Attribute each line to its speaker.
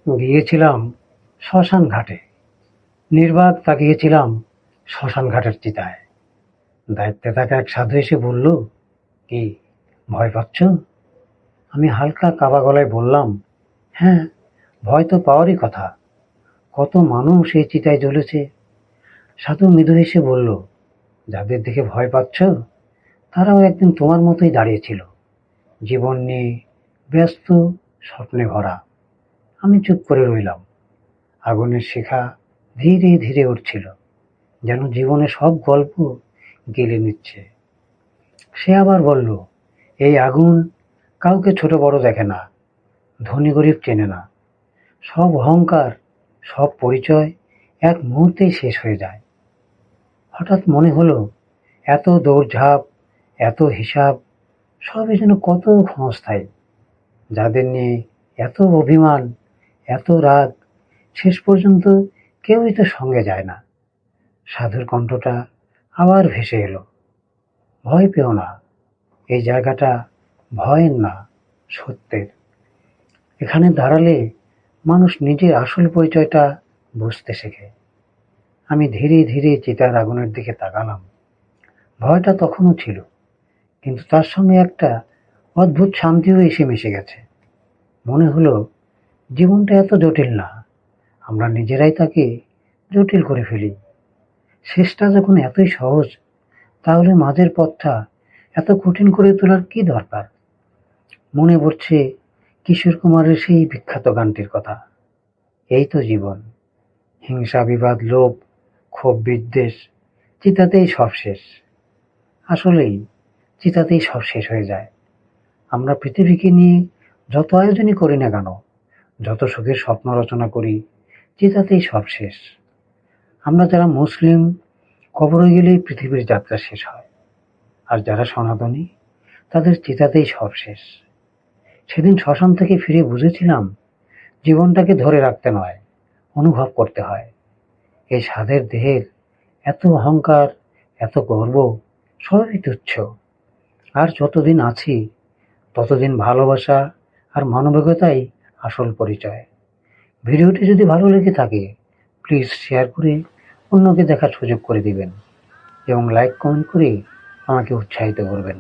Speaker 1: গিয়েছিলাম শ্মশান ঘাটে। নির্বাক তাকিয়েছিলাম শ্মশান ঘাটের চিতায়। দায়িত্বে থাকা এক সাধু এসে বলল, কি ভয় পাচ্ছ? আমি হালকা কাবা গলায় বললাম, হ্যাঁ, ভয় তো পাওয়ারই কথা। কত মানুষ এই চিতায় জ্বলেছে। সাধু মৃদু হেসে বলল, যাদের দেখে ভয় পাচ্ছ তারাও একদিন তোমার মতোই দাঁড়িয়েছিল, জীবন নিয়ে ব্যস্ত, স্বপ্নে ভরা। আমি চুপ করে রইলাম। আগুনের শিখা ধীরে ধীরে উঠছিল, যেন জীবনের সব গল্প গিলে নিচ্ছে। সে আবার বলল, এই আগুন কাউকে ছোট বড় দেখে না, ধনী গরিব চেনে না। সব অহংকার, সব পরিচয় এক মুহূর্তেই শেষ হয়ে যায়। হঠাৎ মনে হলো, এত দৌড়ঝাঁপ, এত হিসাব, সবই যেন কত ক্ষণস্থায়ী। যাদের নিয়ে এত অভিমান, এত রাগ, শেষ পর্যন্ত কেউই তো সঙ্গে যায় না। সাধুর কণ্ঠটা আবার ভেসে এলো, ভয় পেও না, এই জায়গাটা ভয়ের না, সত্যের। এখানে দাঁড়ালে মানুষ নিজের আসল পরিচয়টা বুঝতে শেখে। আমি ধীরে ধীরে চিতার আগুনের দিকে তাকালাম। ভয়টা তখনও ছিল, কিন্তু তার সঙ্গে একটা অদ্ভুত শান্তিও এসে মিশে গেছে। মনে হলো, জীবনটা এত জটিল না, আমরা নিজেরাই তাকে জটিল করে ফেলি। শেষটা যখন এতই সহজ, তাহলে মাঝের পথটা এত কঠিন করে তোলার কি দরকার? মনে পড়ছে কিশোর কুমারের সেই বিখ্যাত গানটির কথা, এই তো জীবন, হিংসা বিবাদ লোভ ক্ষোভ বিদ্বেষ, চিতাতেই সব শেষ। আসলেই চিতাতেই সব শেষ হয়ে যায়। আমরা পৃথিবীকে নিয়ে যত আয়োজনই করি না কেন, যত সুখের স্বপ্ন রচনা করি, চিতাতেই সব শেষ। আমরা যারা মুসলিম, কবরে গেলেই পৃথিবীর যাত্রা শেষ হয়। আর যারা সনাতনী, তাদের চিতাতেই সব শেষ। সেদিন শ্মশান থেকে ফিরে বুঝেছিলাম, জীবনটাকে ধরে রাখতে নয়, অনুভব করতে হয়। এই সাধের দেহের এত অহংকার, এত গর্ব, সবই তুচ্ছ। আর যতদিন আছি, ততদিন ভালোবাসা আর মানবিকতাই আসল পরিচয়। ভিডিওটি যদি ভালো লেগে থাকে, প্লিজ শেয়ার করে অন্যকে দেখার সুযোগ করে দিবেন এবং লাইক কমেন্ট করে আমাকে উৎসাহিত করবেন।